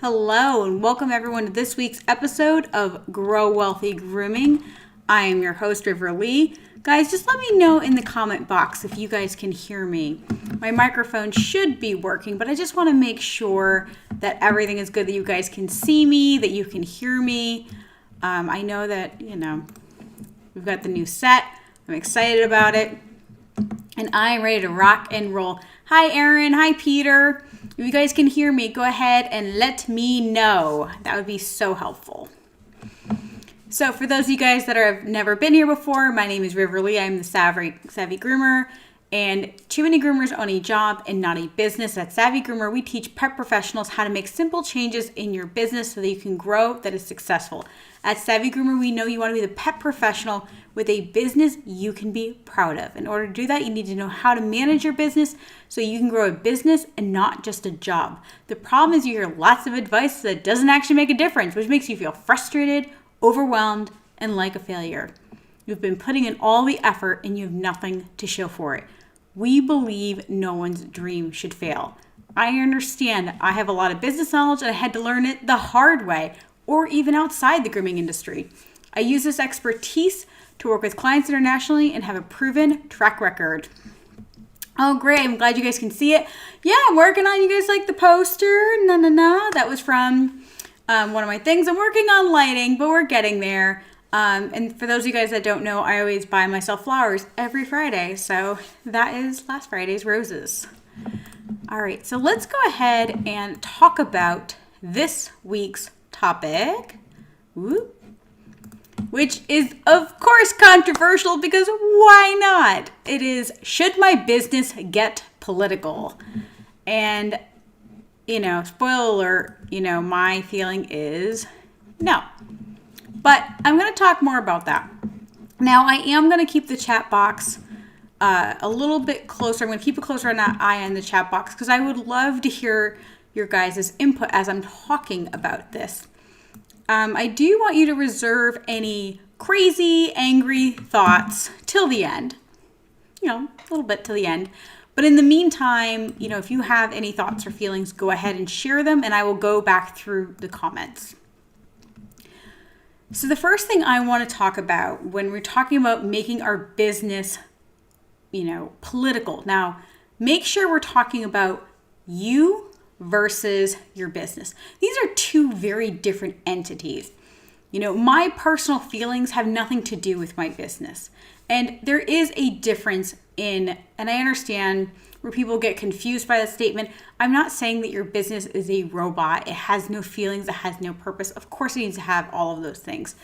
Hello and welcome everyone to this week's episode of Grow Wealthy Grooming. I am your host, River Lee. Guys, just let me know in the comment box if you guys can hear me. My microphone should be working, but I just want to make sure that everything is good, that you guys can see me, that you can hear me. I know that, we've got the new set. I'm excited about it. And I am ready to rock and roll. Hi, Erin. Hi, Peter. If you guys can hear me, go ahead and let me know. That would be so helpful. So for those of you guys that have never been here before, my name is River Lee. I'm the Savvy Groomer. And too many groomers own a job and not a business. At Savvy Groomer, we teach pet professionals how to make simple changes in your business so that you can grow, that is successful. At Savvy Groomer, we know you want to be the pet professional with a business you can be proud of. In order to do that, you need to know how to manage your business so you can grow a business and not just a job. The problem is you hear lots of advice that doesn't actually make a difference, which makes you feel frustrated, overwhelmed, and like a failure. You've been putting in all the effort and you have nothing to show for it. We believe no one's dream should fail. I understand I have a lot of business knowledge and I had to learn it the hard way or even outside the grooming industry. I use this expertise to work with clients internationally and have a proven track record. Oh, great. I'm glad you guys can see it. Yeah, I'm working on, you guys like the poster? That was from one of my things. I'm working on lighting, but we're getting there. And for those of you guys that don't know, I always buy myself flowers every Friday. So that is last Friday's roses. All right, so let's go ahead and talk about this week's topic, which is, of course, controversial because why not? It is, should my business get political? And, spoiler alert, my feeling is no. But I'm going to talk more about that. Now, I am going to keep the chat box a little bit closer. I'm going to keep a closer eye on the chat box because I would love to hear your guys' input as I'm talking about this. I do want you to reserve any crazy, angry thoughts till the end. A little bit till the end. But in the meantime, if you have any thoughts or feelings, go ahead and share them and I will go back through the comments. So the first thing I want to talk about when we're talking about making our business, political. Now, make sure we're talking about you versus your business. These are two very different entities. My personal feelings have nothing to do with my business. And there is a difference and I understand where people get confused by that statement. I'm not saying that your business is a robot. It has no feelings. It has no purpose. Of course, it needs to have all of those things.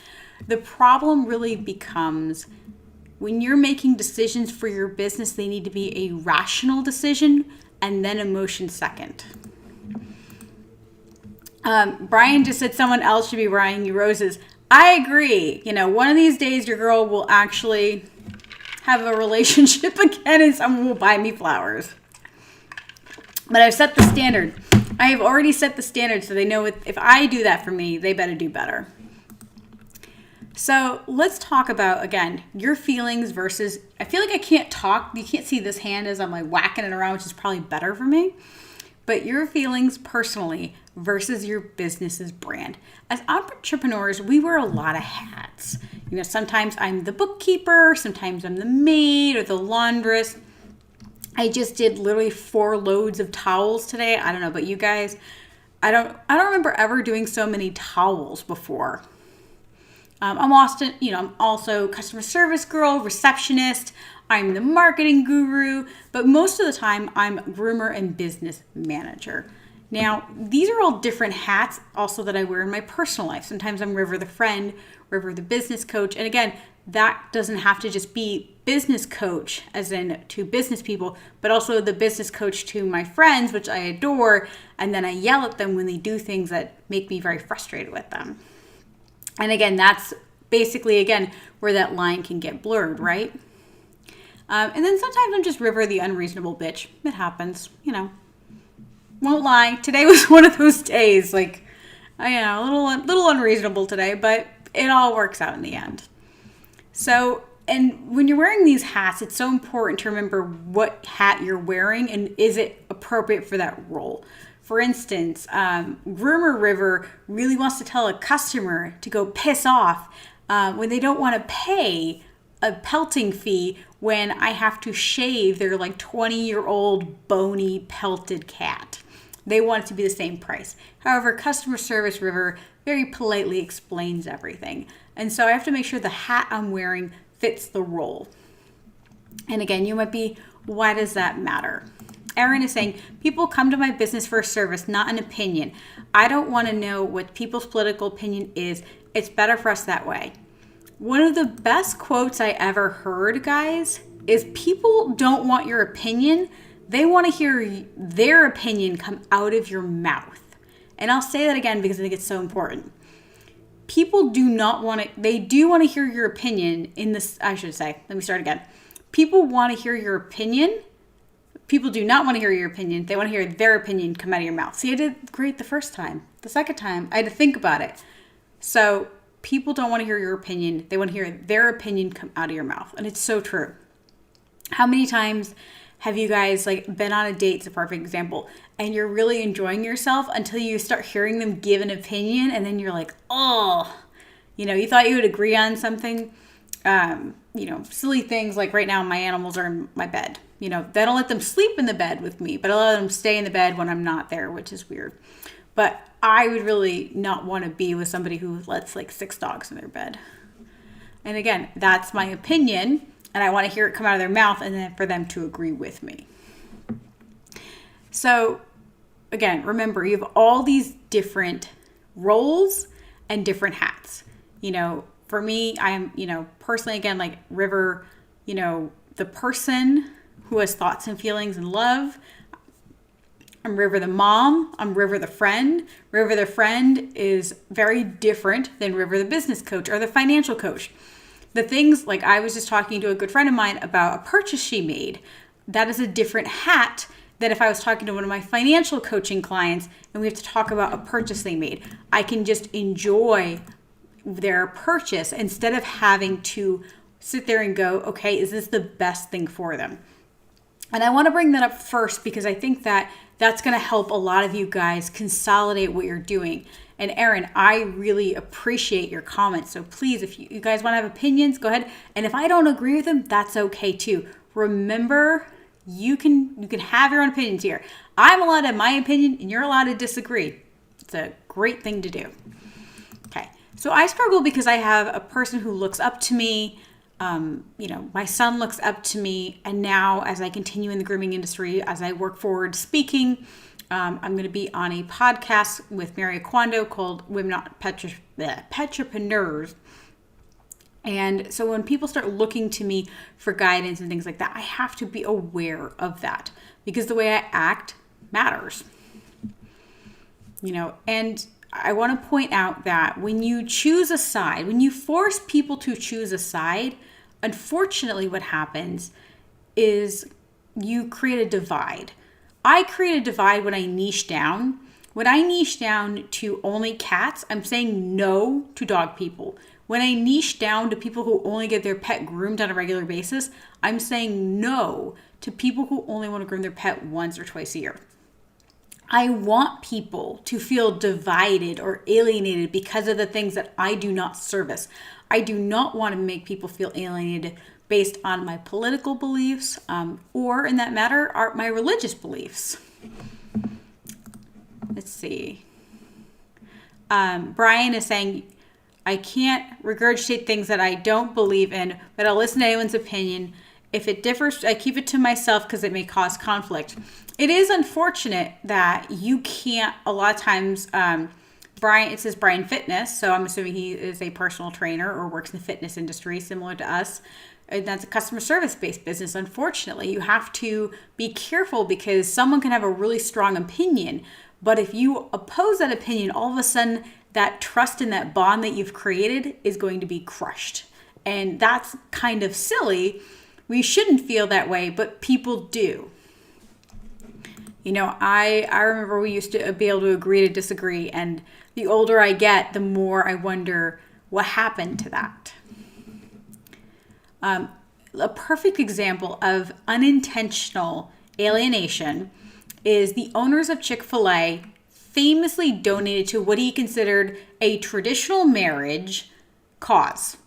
The problem really becomes when you're making decisions for your business, they need to be a rational decision and then emotion second. Brian just said someone else should be buying you roses. I agree. One of these days your girl will actually have a relationship again and someone will buy me flowers. But I've set the standard. I have already set the standard so they know if I do that for me, they better do better. So let's talk about, again, your feelings versus, I feel like I can't talk. You can't see this hand as I'm like whacking it around, which is probably better for me. But your feelings personally versus your business's brand. As entrepreneurs, we wear a lot of hats. Sometimes I'm the bookkeeper, sometimes I'm the maid or the laundress. I just did literally 4 loads of towels today. I don't know about you guys. I don't remember ever doing so many towels before. I'm also customer service girl, receptionist. I'm the marketing guru, but most of the time I'm groomer and business manager. Now, these are all different hats also that I wear in my personal life. Sometimes I'm River the friend, River the business coach. And again, that doesn't have to just be business coach as in to business people, but also the business coach to my friends, which I adore. And then I yell at them when they do things that make me very frustrated with them. And again, that's basically, again, where that line can get blurred, right? And then sometimes I'm just River the unreasonable bitch. It happens, Won't lie. Today was one of those days, a little unreasonable today, but it all works out in the end. So, and when you're wearing these hats, it's so important to remember what hat you're wearing and is it appropriate for that role. For instance, Groomer River really wants to tell a customer to go piss off when they don't want to pay a pelting fee when I have to shave their like 20-year-old bony pelted cat. They want it to be the same price. However, customer service River very politely explains everything. And so I have to make sure the hat I'm wearing fits the role. And again, you might be, why does that matter? Erin is saying, people come to my business for a service, not an opinion. I don't want to know what people's political opinion is. It's better for us that way. One of the best quotes I ever heard, guys, is people don't want your opinion. They want to hear their opinion come out of your mouth. And I'll say that again because I think it's so important. People do not want to, they do want to hear your opinion in this, I should say, let me start again. People want to hear your opinion. People do not want to hear your opinion. They want to hear their opinion come out of your mouth. See, I did great the first time. The second time, I had to think about it. So people don't want to hear your opinion. They want to hear their opinion come out of your mouth. And it's so true. How many times have you guys been on a date, it's a perfect example, and you're really enjoying yourself until you start hearing them give an opinion, and then you're like, oh, you thought you would agree on something. Silly things like right now my animals are in my bed. They don't let them sleep in the bed with me, but I let them stay in the bed when I'm not there, which is weird. But I would really not want to be with somebody who lets 6 dogs in their bed. And again, that's my opinion, and I want to hear it come out of their mouth and then for them to agree with me. So again, remember, you have all these different roles and different hats. For me, I'm, personally, again, like River, the person who has thoughts and feelings and love. I'm River the mom. I'm River the friend. River the friend is very different than River the business coach or the financial coach. The things, like I was just talking to a good friend of mine about a purchase she made. That is a different hat than if I was talking to one of my financial coaching clients and we have to talk about a purchase they made. I can just enjoy their purchase instead of having to sit there and go, okay, is this the best thing for them? And I want to bring that up first because I think that that's going to help a lot of you guys consolidate what you're doing. And Erin, I really appreciate your comments. So please, if you guys want to have opinions, go ahead. And if I don't agree with them, that's okay too. Remember, you can have your own opinions here. I'm allowed to have my opinion and you're allowed to disagree. It's a great thing to do. Okay. So I struggle because I have a person who looks up to me. My son looks up to me, and now as I continue in the grooming industry, as I work forward speaking, I'm going to be on a podcast with Mary Aquando called Women Not Petrepreneurs. And so when people start looking to me for guidance and things like that, I have to be aware of that because the way I act matters. And I want to point out that when you choose a side, when you force people to choose a side, unfortunately what happens is you create a divide. I create a divide when I niche down. When I niche down to only cats, I'm saying no to dog people. When I niche down to people who only get their pet groomed on a regular basis, I'm saying no to people who only want to groom their pet once or twice a year. I want people to feel divided or alienated because of the things that I do not service. I do not want to make people feel alienated based on my political beliefs or, in that matter, my religious beliefs. Let's see. Brian is saying, I can't regurgitate things that I don't believe in, but I'll listen to anyone's opinion. If it differs, I keep it to myself because it may cause conflict. It is unfortunate that you can't, a lot of times, Brian, it says Brian Fitness, so I'm assuming he is a personal trainer or works in the fitness industry similar to us. And that's a customer service-based business. Unfortunately, you have to be careful because someone can have a really strong opinion, but if you oppose that opinion, all of a sudden that trust and that bond that you've created is going to be crushed. And that's kind of silly. We shouldn't feel that way, but people do. I remember we used to be able to agree to disagree, and the older I get, the more I wonder what happened to that. A perfect example of unintentional alienation is the owners of Chick-fil-A famously donated to what he considered a traditional marriage cause.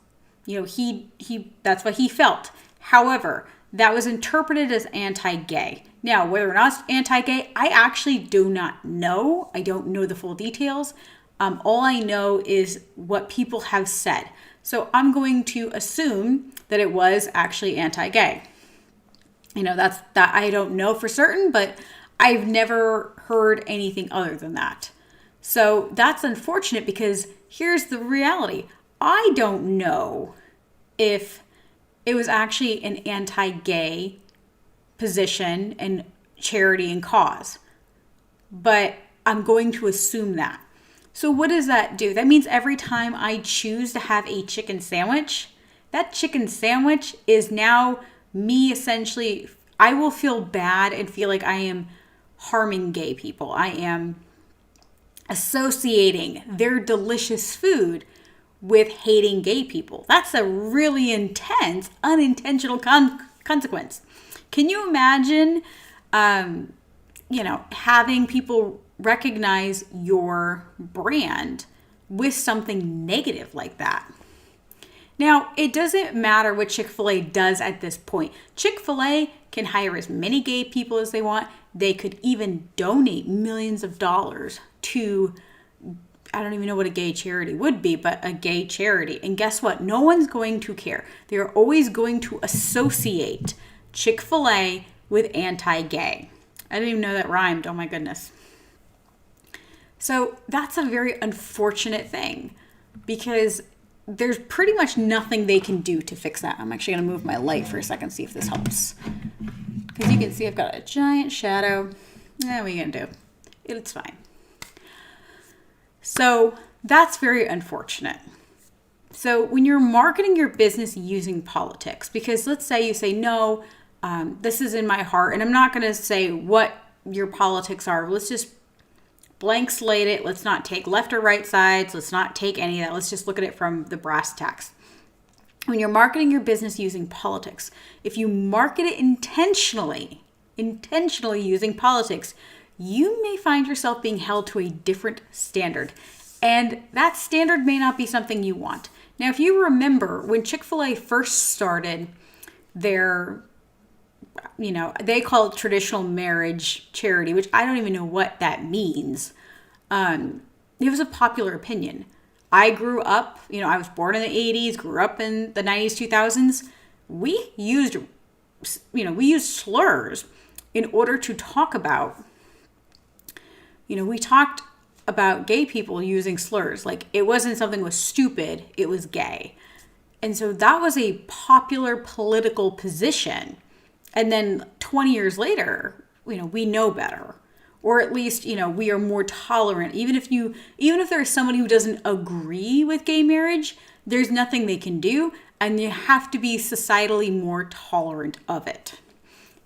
He that's what he felt. However, that was interpreted as anti-gay. Now, whether or not it's anti-gay, I actually do not know. I don't know the full details. All I know is what people have said. So I'm going to assume that it was actually anti-gay. That I don't know for certain, but I've never heard anything other than that. So that's unfortunate because here's the reality. I don't know if it was actually an anti-gay position and charity and cause, but I'm going to assume that. So what does that do? That means every time I choose to have a chicken sandwich, that chicken sandwich is now me essentially, I will feel bad and feel like I am harming gay people. I am associating their delicious food with hating gay people. That's a really intense, unintentional consequence. Can you imagine, having people recognize your brand with something negative like that? Now, it doesn't matter what Chick-fil-A does at this point. Chick-fil-A can hire as many gay people as they want. They could even donate millions of dollars to, I don't even know what a gay charity would be, but a gay charity. And guess what? No one's going to care. They're always going to associate Chick-fil-A with anti-gay. I didn't even know that rhymed. Oh my goodness. So that's a very unfortunate thing because there's pretty much nothing they can do to fix that. I'm actually going to move my light for a second, see if this helps. Because you can see I've got a giant shadow. What are you going to do? It's fine. So that's very unfortunate. So when you're marketing your business using politics, because let's say you say, no, this is in my heart, and I'm not going to say what your politics are. Let's just blank slate it. Let's not take left or right sides. Let's not take any of that. Let's just look at it from the brass tacks. When you're marketing your business using politics, if you market it intentionally using politics, you may find yourself being held to a different standard. And that standard may not be something you want. Now, if you remember when Chick-fil-A first started their, they call it traditional marriage charity, which I don't even know what that means. It was a popular opinion. I grew up, I was born in the 80s, grew up in the 90s, 2000s. We used slurs in order to talk about, we talked about gay people using slurs. Like it wasn't something was stupid, it was gay. And so that was a popular political position. And then 20 years later, we know better. Or at least, we are more tolerant. Even if there's somebody who doesn't agree with gay marriage, there's nothing they can do. And you have to be societally more tolerant of it.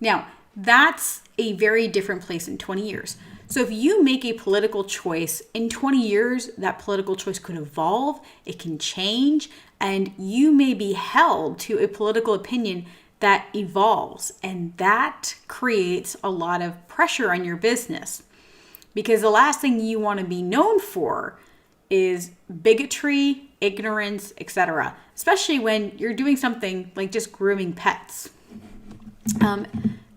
Now, that's a very different place in 20 years. So if you make a political choice, in 20 years, that political choice could evolve, it can change, and you may be held to a political opinion that evolves, and that creates a lot of pressure on your business because the last thing you want to be known for is bigotry, ignorance, etc., especially when you're doing something like just grooming pets.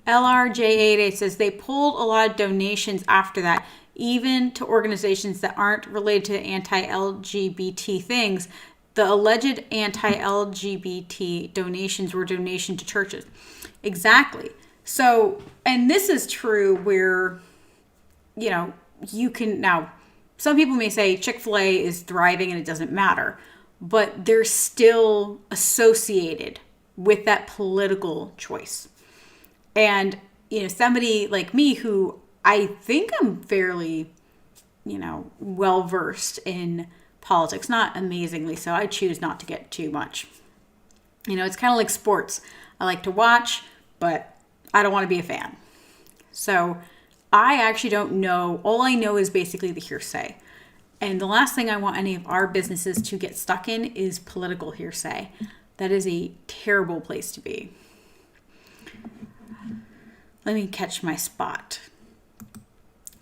LRJ88 says they pulled a lot of donations after that, even to organizations that aren't related to anti-LGBT things. The alleged anti-LGBT donations were donations to churches. Exactly. So, and this is true where, you can, now, some people may say Chick-fil-A is thriving and it doesn't matter, but they're still associated with that political choice. And, somebody like me who I think I'm fairly, well-versed in politics, not amazingly so. I choose not to get too much. It's kind of like sports. I like to watch, but I don't want to be a fan. So I actually don't know. All I know is basically the hearsay. And the last thing I want any of our businesses to get stuck in is political hearsay. That is a terrible place to be. Let me catch my spot.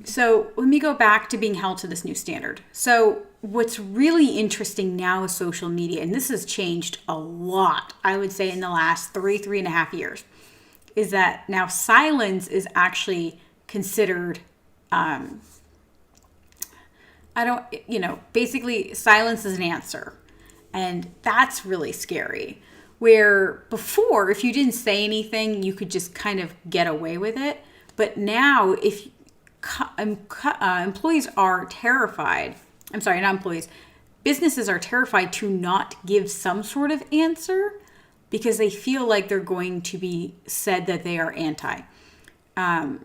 So let me go back to being held to this new standard. So what's really interesting now is social media, and this has changed a lot, I would say, in the last 3.5 years, is that now silence is actually considered, basically silence is an answer. And that's really scary. Where before, if you didn't say anything, you could just kind of get away with it. But now, if employees are terrified, not employees, businesses are terrified to not give some sort of answer because they feel like they're going to be said that they are anti. We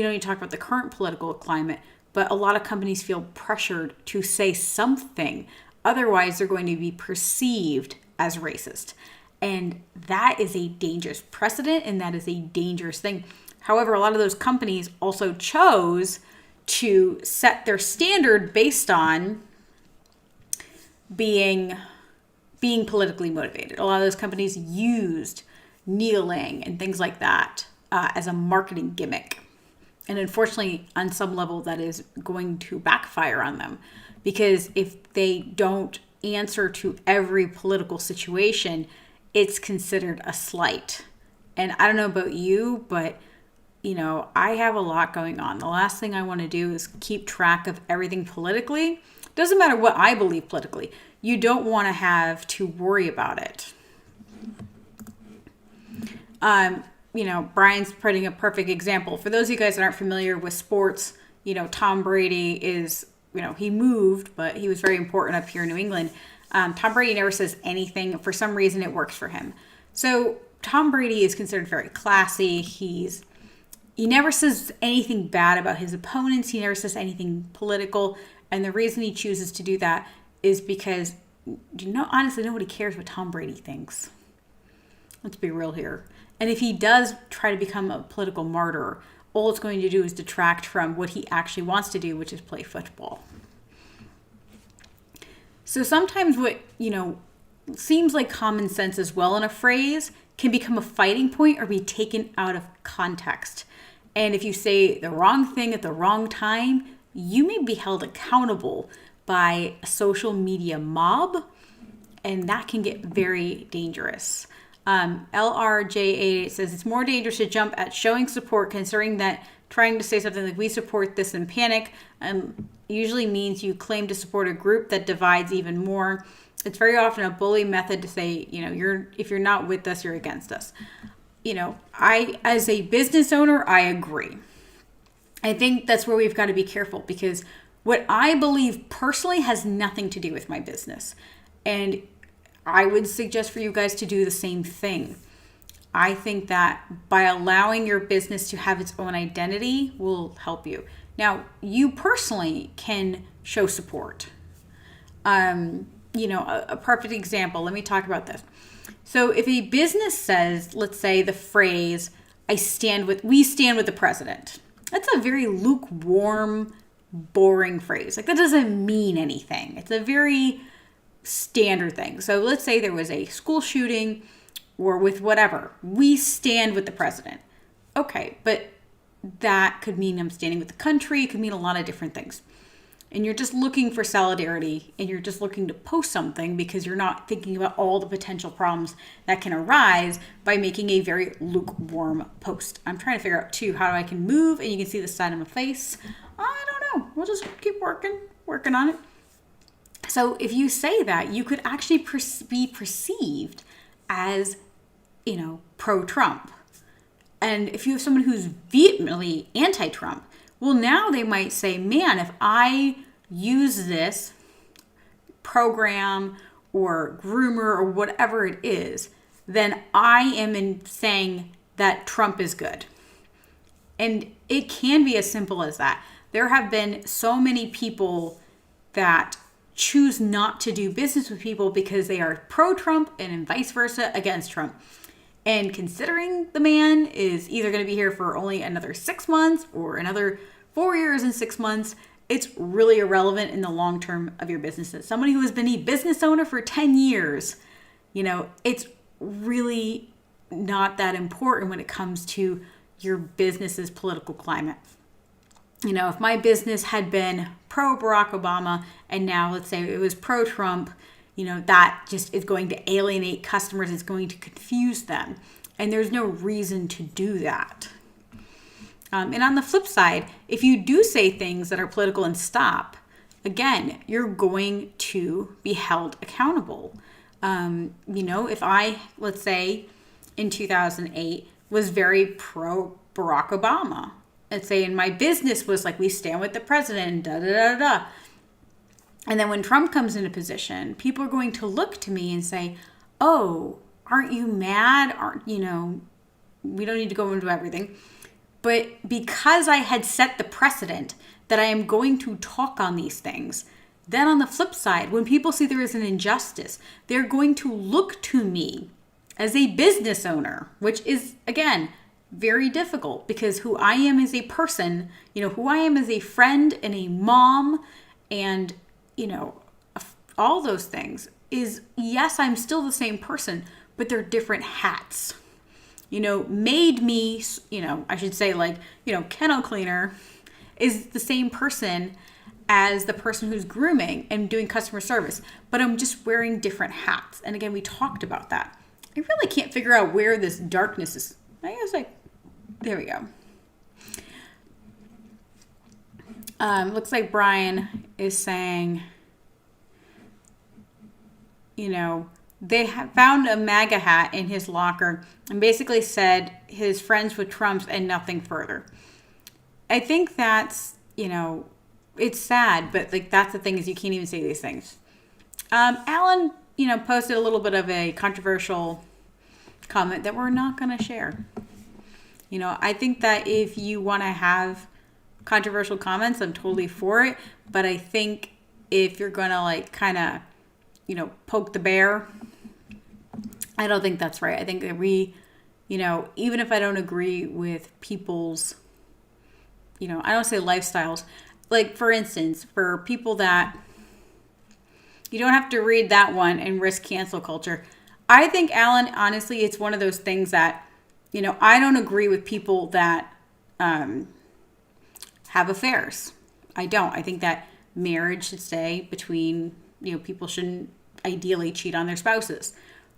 don't need to talk about the current political climate, but a lot of companies feel pressured to say something. Otherwise, they're going to be perceived as racist. And that is a dangerous precedent, and that is a dangerous thing. However, a lot of those companies also chose to set their standard based on being politically motivated. A lot of those companies used kneeling and things like that as a marketing gimmick. And unfortunately, on some level, that is going to backfire on them. Because if they don't answer to every political situation, it's considered a slight. And I don't know about you, but I have a lot going on. The last thing I want to do is keep track of everything politically. Doesn't matter what I believe politically. You don't want to have to worry about it. Brian's putting a perfect example. For those of you guys that aren't familiar with sports, Tom Brady is, he moved, but he was very important up here in New England. Tom Brady never says anything. For some reason, it works for him. So Tom Brady is considered very classy. He never says anything bad about his opponents. He never says anything political. And the reason he chooses to do that is because, honestly, nobody cares what Tom Brady thinks. Let's be real here. And if he does try to become a political martyr, all it's going to do is detract from what he actually wants to do, which is play football. So sometimes what, seems like common sense as well in a phrase can become a fighting point or be taken out of context. And if you say the wrong thing at the wrong time, you may be held accountable by a social media mob, and that can get very dangerous. LRJ88 says it's more dangerous to jump at showing support, considering that trying to say something like we support this and panic usually means you claim to support a group that divides even more. It's very often a bully method to say, if you're not with us, you're against us. I, as a business owner, I agree. I think that's where we've got to be careful, because what I believe personally has nothing to do with my business. And I would suggest for you guys to do the same thing. I think that by allowing your business to have its own identity will help you. Now, you personally can show support. A perfect example, let me talk about this. So if a business says, let's say the phrase, we stand with the president. That's a very lukewarm, boring phrase. Like, that doesn't mean anything. It's a very standard thing. So let's say there was a school shooting or with whatever. We stand with the president. Okay, but that could mean I'm standing with the country. It could mean a lot of different things. And you're just looking for solidarity, and you're just looking to post something because you're not thinking about all the potential problems that can arise by making a very lukewarm post. I'm trying to figure out too how I can move, and you can see the side of my face. I don't know. We'll just keep working on it. So if you say that, you could actually be perceived as, pro-Trump. And if you have someone who's vehemently anti-Trump, well, now they might say, man, if I use this program or groomer or whatever it is, then I am saying that Trump is good. And it can be as simple as that. There have been so many people that choose not to do business with people because they are pro-Trump and vice versa against Trump. And considering the man is either going to be here for only another 6 months or another 4 years and 6 months, it's really irrelevant in the long term of your business. As somebody who has been a business owner for 10 years, it's really not that important when it comes to your business's political climate. if my business had been pro Barack Obama and now let's say it was pro Trump, that just is going to alienate customers. It's going to confuse them. And there's no reason to do that. And on the flip side, if you do say things that are political and stop, again, you're going to be held accountable. If I, let's say in 2008, was very pro Barack Obama, let's say in my business was like, we stand with the president, da da da da. And then when Trump comes into position, people are going to look to me and say, oh, aren't you mad? We don't need to go into everything. But because I had set the precedent that I am going to talk on these things, then on the flip side, when people see there is an injustice, they're going to look to me as a business owner, which is, again, very difficult because who I am as a person, who I am as a friend and a mom and, all those things is, yes, I'm still the same person, but they're different hats. Made me, I should say kennel cleaner is the same person as the person who's grooming and doing customer service, but I'm just wearing different hats. And again, we talked about that. I really can't figure out where this darkness is. I guess there we go. Looks like Brian is saying, they found a MAGA hat in his locker and basically said his friends with Trump's and nothing further. I think that's, it's sad, but that's the thing is you can't even say these things. Alan, posted a little bit of a controversial comment that we're not going to share. I think that if you want to have controversial comments, I'm totally for it. But I think if you're going to kind of, poke the bear, I don't think that's right. I think that we, even if I don't agree with people's, I don't say lifestyles, for instance, for people that you don't have to read that one and risk cancel culture. I think, Alan, honestly, it's one of those things that, I don't agree with people that have affairs. I don't. I think that marriage should stay between, people shouldn't ideally cheat on their spouses.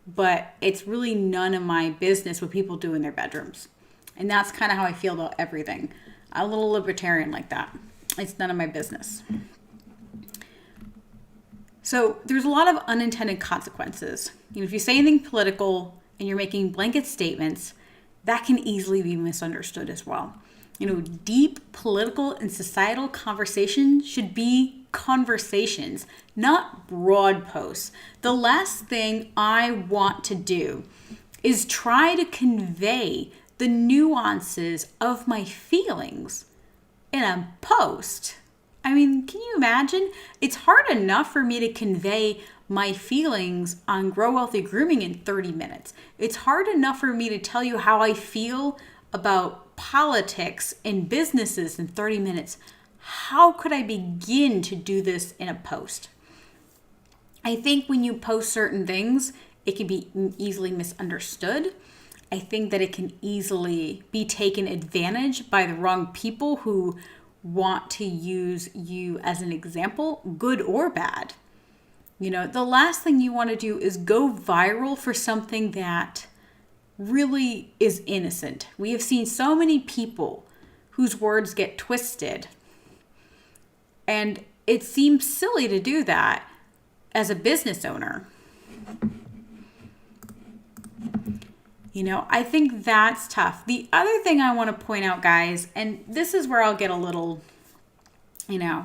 But it's really none of my business what people do in their bedrooms. And that's kind of how I feel about everything. I'm a little libertarian like that. It's none of my business. So there's a lot of unintended consequences. If you say anything political and you're making blanket statements, that can easily be misunderstood as well. Deep political and societal conversations should be conversations, not broad posts. The last thing I want to do is try to convey the nuances of my feelings in a post. I mean, can you imagine? It's hard enough for me to convey my feelings on Grow Wealthy Grooming in 30 minutes. It's hard enough for me to tell you how I feel about politics and businesses in 30 minutes. How could I begin to do this in a post? I think when you post certain things, it can be easily misunderstood. I think that it can easily be taken advantage by the wrong people who want to use you as an example, good or bad. The last thing you want to do is go viral for something that really is innocent. We have seen so many people whose words get twisted. And it seems silly to do that as a business owner. I think that's tough. The other thing I want to point out, guys, and this is where I'll get a little, let's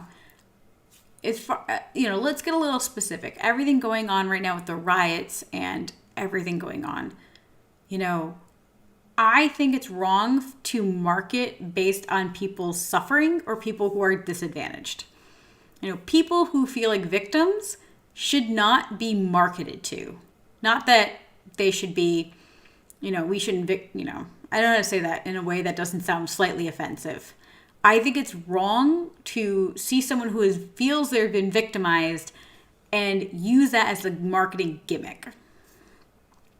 get a little specific. Everything going on right now with the riots and everything going on. I think it's wrong to market based on people's suffering or people who are disadvantaged. People who feel like victims should not be marketed to. Not that they should be, we shouldn't, I don't know how to say that in a way that doesn't sound slightly offensive. I think it's wrong to see someone who feels they've been victimized and use that as a marketing gimmick.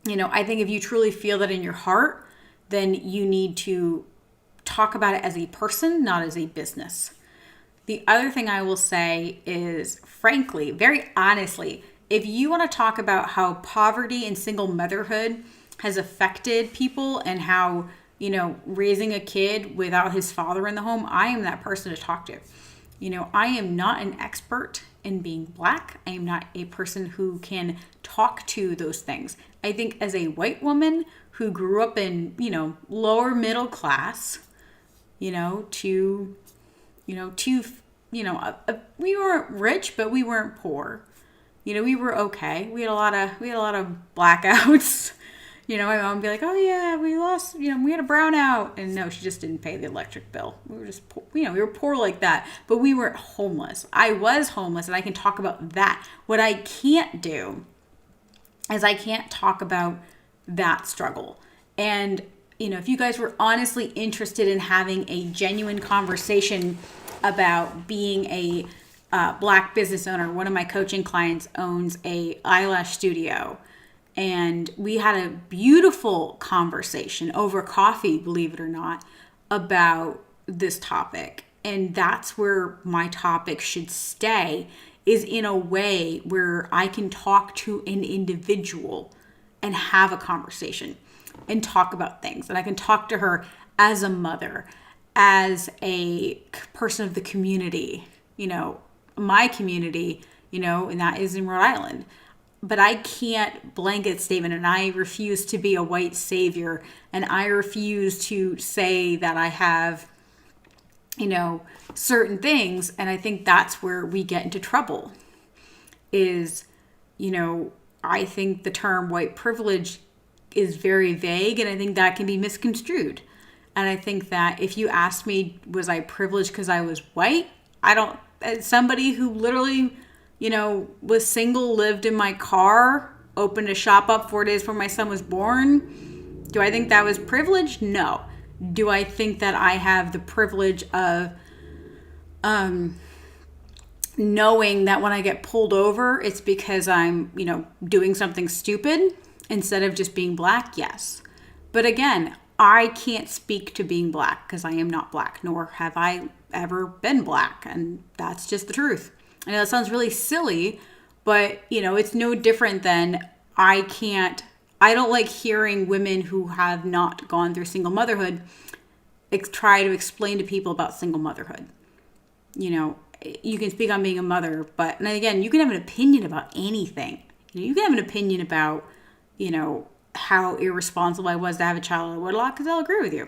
I think if you truly feel that in your heart, then you need to talk about it as a person, not as a business. The other thing I will say is, frankly, very honestly, if you want to talk about how poverty and single motherhood has affected people and how, raising a kid without his father in the home, I am that person to talk to. I am not an expert in being Black. I am not a person who can talk to those things. I think as a white woman who grew up in, lower middle class, we weren't rich, but we weren't poor. We were okay. We had a lot of blackouts. My mom would be like, "Oh yeah, we lost. We had a brownout," and no, she just didn't pay the electric bill. We were just, we were poor like that, but we weren't homeless. I was homeless, and I can talk about that. What I can't do is I can't talk about that struggle. And if you guys were honestly interested in having a genuine conversation about being a Black business owner, one of my coaching clients owns a eyelash studio. And we had a beautiful conversation over coffee, believe it or not, about this topic. And that's where my topic should stay, is in a way where I can talk to an individual and have a conversation and talk about things. And I can talk to her as a mother, as a person of the community, my community, and that is in Rhode Island. But I can't blanket statement, and I refuse to be a white savior, and I refuse to say that I have, certain things. And I think that's where we get into trouble is, I think the term white privilege is very vague, and I think that can be misconstrued. And I think that if you asked me, was I privileged because I was white? As somebody who literally was single, lived in my car, opened a shop up 4 days before my son was born. Do I think that was privilege? No. Do I think that I have the privilege of knowing that when I get pulled over, it's because I'm, doing something stupid instead of just being Black? Yes. But again, I can't speak to being Black because I am not Black, nor have I ever been Black. And that's just the truth. I know that sounds really silly, but, it's no different than I don't like hearing women who have not gone through single motherhood try to explain to people about single motherhood. You can speak on being a mother, and again, you can have an opinion about anything. You can have an opinion about, how irresponsible I was to have a child or what, because I'll agree with you.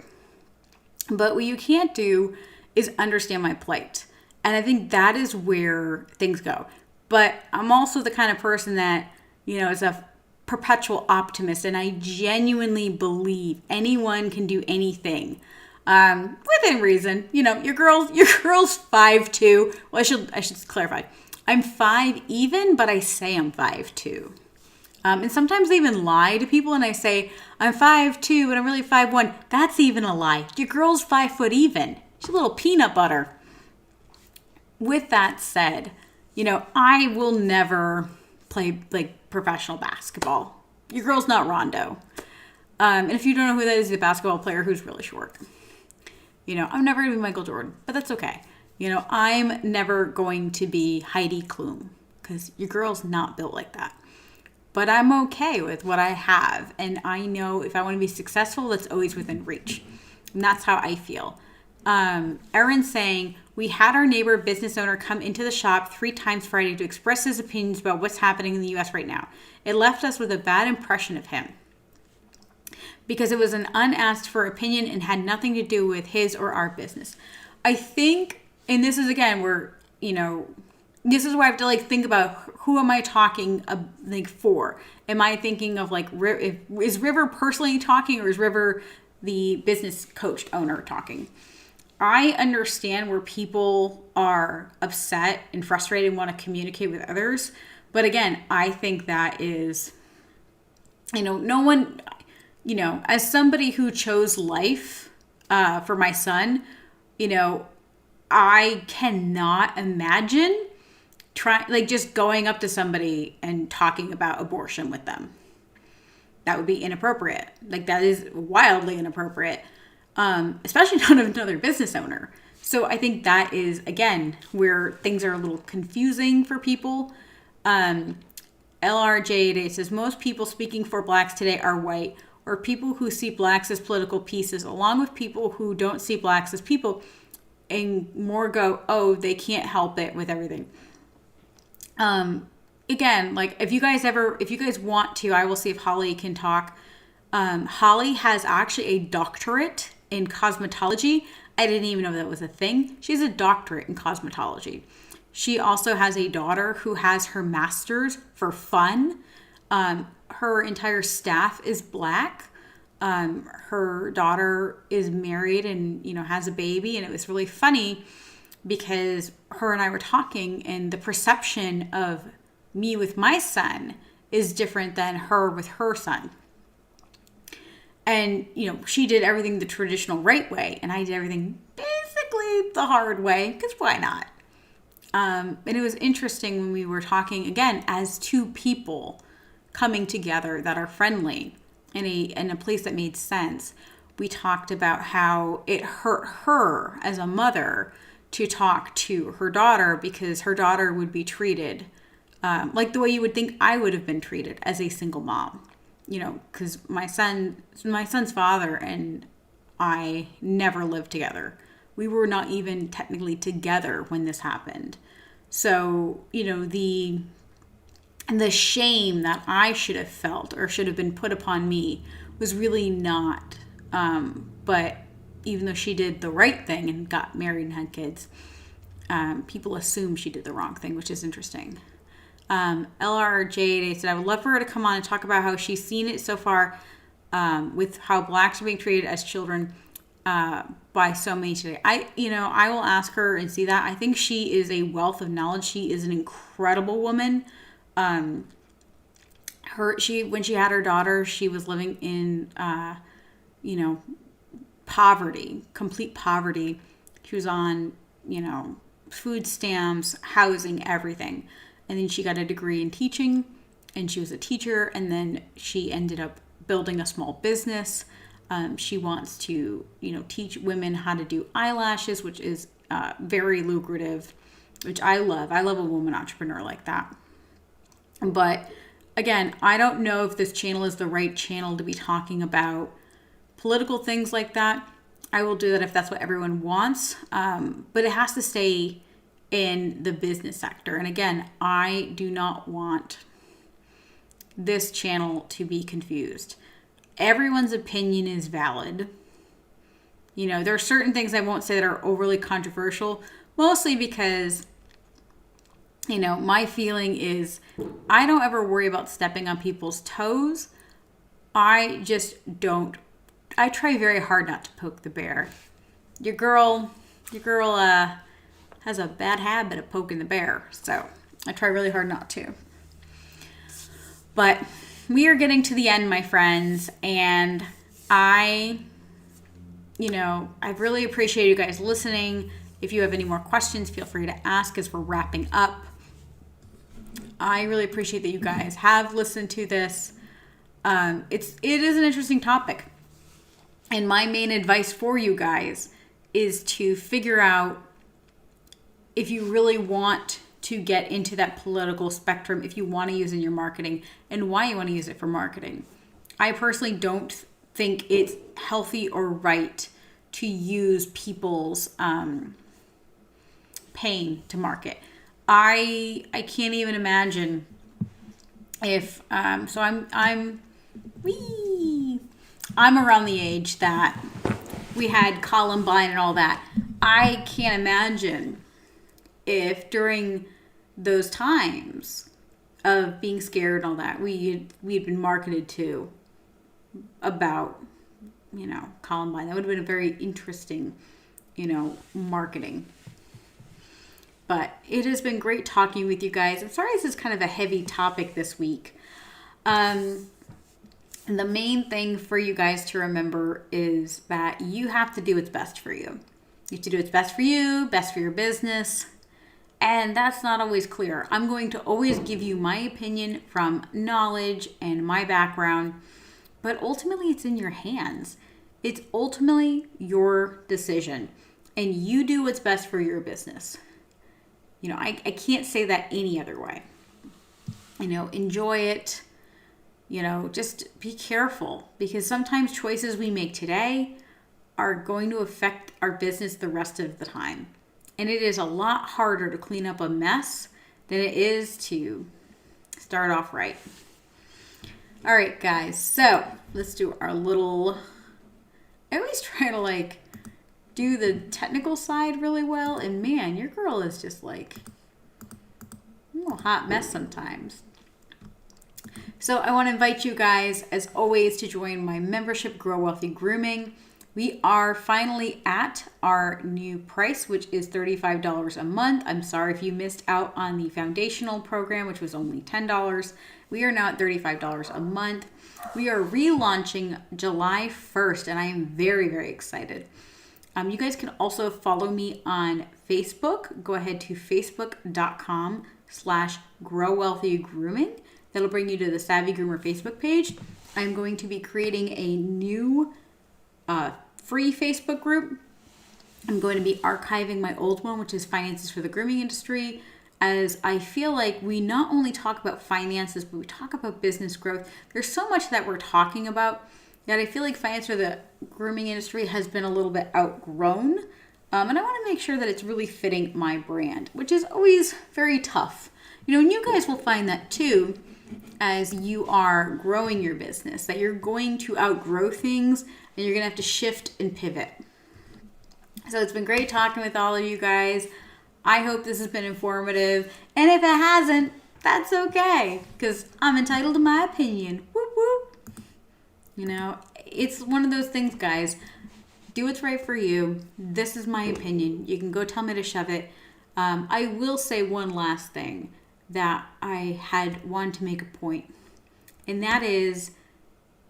But what you can't do is understand my plight. And I think that is where things go. But I'm also the kind of person that, is a perpetual optimist. And I genuinely believe anyone can do anything within reason. Your girl's 5'2". Well, I should clarify. I'm 5 even, but I say I'm 5'2". And sometimes I even lie to people and I say, I'm 5'2", but I'm really 5'1". That's even a lie. Your girl's 5 foot even. She's a little peanut butter. With that said, I will never play professional basketball. Your girl's not Rondo. And if you don't know who that is, he's a basketball player who's really short. I'm never going to be Michael Jordan, but that's okay. I'm never going to be Heidi Klum because your girl's not built like that. But I'm okay with what I have. And I know if I want to be successful, that's always within reach. And that's how I feel. Erin's saying, we had our neighbor business owner come into the shop 3 times Friday to express his opinions about what's happening in the U.S. right now. It left us with a bad impression of him because it was an unasked for opinion and had nothing to do with his or our business. I think, and this is again where, this is where I have to think about who am I talking for? Am I thinking of is River personally talking or is River the business coach owner talking? I understand where people are upset and frustrated and want to communicate with others. But again, I think that is, no one, as somebody who chose life for my son, I cannot imagine just going up to somebody and talking about abortion with them. That would be inappropriate. That is wildly inappropriate. especially not another business owner. So I think that is, again, where things are a little confusing for people. LRJ says, most people speaking for blacks today are white, or people who see blacks as political pieces, along with people who don't see blacks as people and more go, oh, they can't help it with everything. Again, like if you guys want to, I will see if Holly can talk. Holly has actually a doctorate in cosmetology. I didn't even know that was a thing. She has a doctorate in cosmetology. She also has a daughter who has her master's for fun. Her entire staff is black. Her daughter is married and, has a baby. And it was really funny because her and I were talking, and the perception of me with my son is different than her with her son. And, she did everything the traditional right way, and I did everything basically the hard way, because why not? And it was interesting when we were talking, again, as two people coming together that are friendly in a place that made sense. We talked about how it hurt her as a mother to talk to her daughter, because her daughter would be treated like the way you would think I would have been treated as a single mom. Because my son's father and I never lived together. We were not even technically together when this happened. So, the shame that I should have felt or should have been put upon me was really not. But even though she did the right thing and got married and had kids, people assume she did the wrong thing, which is interesting. LRJ said, I would love for her to come on and talk about how she's seen it so far with how blacks are being treated as children by so many today. I will ask her and see that. I think she is a wealth of knowledge. She is an incredible woman. When she had her daughter, she was living in, poverty, complete poverty. She was on, food stamps, housing, everything. And then she got a degree in teaching, and she was a teacher, and then she ended up building a small business. She wants to, teach women how to do eyelashes, which is very lucrative, which I love. I love a woman entrepreneur like that. But again, I don't know if this channel is the right channel to be talking about political things like that. I will do that if that's what everyone wants, but it has to stay in the business sector. And again, I do not want this channel to be confused. Everyone's opinion is valid. There are certain things I won't say that are overly controversial, mostly because, my feeling is I don't ever worry about stepping on people's toes. I just don't. I try very hard not to poke the bear. Your girl has a bad habit of poking the bear, so I try really hard not to. But we are getting to the end, my friends, and I really appreciate you guys listening. If you have any more questions, feel free to ask as we're wrapping up. I really appreciate that you guys have listened to this. It is an interesting topic, and my main advice for you guys is to figure out if you really want to get into that political spectrum, if you want to use it in your marketing, and why you want to use it for marketing. I personally don't think it's healthy or right to use people's pain to market. I can't even imagine if so I'm around the age that we had Columbine and all that. I can't imagine if during those times of being scared and all that, we'd been marketed to about, Columbine. That would have been a very interesting, marketing. But it has been great talking with you guys. I'm sorry this is kind of a heavy topic this week. The main thing for you guys to remember is that you have to do what's best for you. You have to do what's best for you, best for your business. And that's not always clear. I'm going to always give you my opinion from knowledge and my background, but ultimately it's in your hands. It's ultimately your decision, and you do what's best for your business. I can't say that any other way. Enjoy it. Just be careful, because sometimes choices we make today are going to affect our business the rest of the time. And it is a lot harder to clean up a mess than it is to start off right. All right, guys. So let's do our little, I always try to do the technical side really well. And man, your girl is just a little hot mess sometimes. So I want to invite you guys, as always, to join my membership, Grow Wealthy Grooming. We are finally at our new price, which is $35 a month. I'm sorry if you missed out on the foundational program, which was only $10. We are now at $35 a month. We are relaunching July 1st, and I am very, very excited. You guys can also follow me on Facebook. Go ahead to facebook.com/growwealthygrooming. That'll bring you to the Savvy Groomer Facebook page. I'm going to be creating a new free Facebook group. I'm going to be archiving my old one, which is Finances for the Grooming Industry, as I feel like we not only talk about finances, but we talk about business growth. There's so much that we're talking about that I feel like Finance for the Grooming Industry has been a little bit outgrown. And I want to make sure that it's really fitting my brand, which is always very tough. And you guys will find that too, as you are growing your business, that you're going to outgrow things and you're going to have to shift and pivot. So it's been great talking with all of you guys. I hope this has been informative. And if it hasn't, that's okay, because I'm entitled to my opinion. Whoop, whoop. It's one of those things, guys. Do what's right for you. This is my opinion. You can go tell me to shove it. I will say one last thing that I had wanted to make a point. And that is,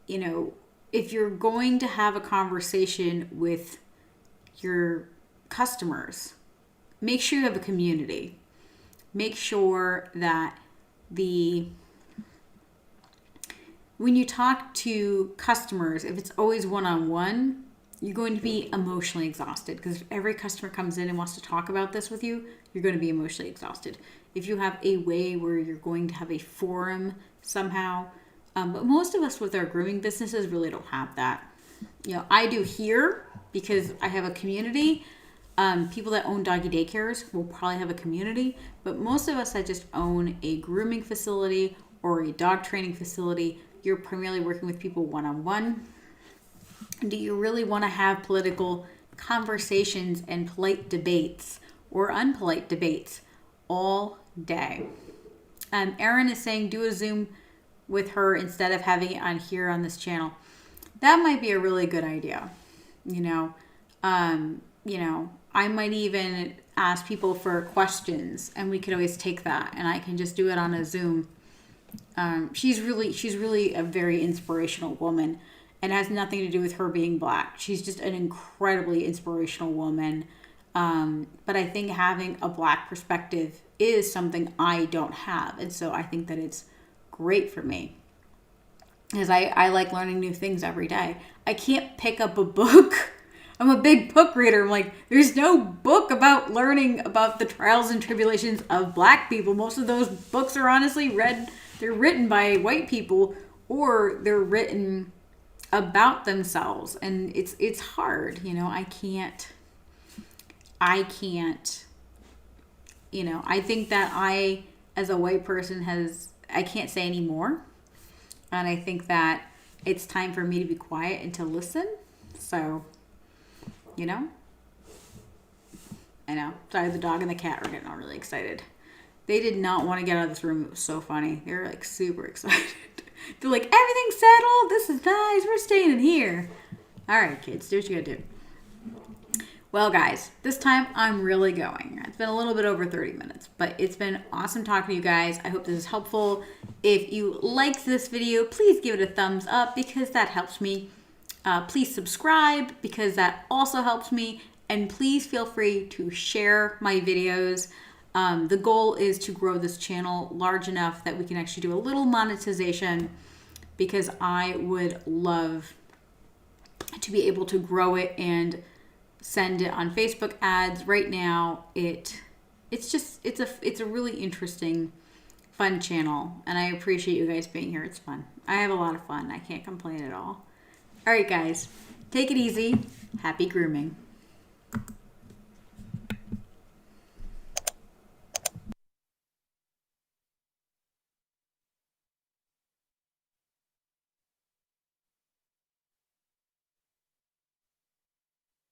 if you're going to have a conversation with your customers, make sure you have a community. Make sure that when you talk to customers, if it's always one-on-one, you're going to be emotionally exhausted, because if every customer comes in and wants to talk about this with you, you're going to be emotionally exhausted. If you have a way where you're going to have a forum somehow, but most of us with our grooming businesses really don't have that. I do here because I have a community. People that own doggy daycares will probably have a community, but most of us that just own a grooming facility or a dog training facility, you're primarily working with people one-on-one. Do you really want to have political conversations and polite debates or unpolite debates all day? Erin is saying do a Zoom with her instead of having it on here on this channel. That might be a really good idea. I might even ask people for questions, and we could always take that, and I can just do it on a Zoom. She's really a very inspirational woman, and has nothing to do with her being Black. She's just an incredibly inspirational woman. But I think having a Black perspective is something I don't have. And so I think that it's great for me, because I like learning new things every day. I can't pick up a book. I'm a big book reader. I'm like, there's no book about learning about the trials and tribulations of Black people. Most of those books are honestly they're written by white people, or they're written about themselves. And it's hard, I can't, I think that I, as a white person, I can't say any more. And I think that it's time for me to be quiet and to listen. So, I know. Sorry, the dog and the cat are getting all really excited. They did not want to get out of this room. It was so funny. They were super excited. They're like, everything's settled. This is nice. We're staying in here. All right, kids, do what you gotta do. Well, guys, this time I'm really going. It's been a little bit over 30 minutes, but it's been awesome talking to you guys. I hope this is helpful. If you liked this video, please give it a thumbs up, because that helps me. Please subscribe, because that also helps me. And please feel free to share my videos. The goal is to grow this channel large enough that we can actually do a little monetization, because I would love to be able to grow it and send it on Facebook ads. Right now, it's a really interesting, fun channel, and I appreciate you guys being here. It's fun. I have a lot of fun. I can't complain at all. All right, guys, take it easy. Happy grooming.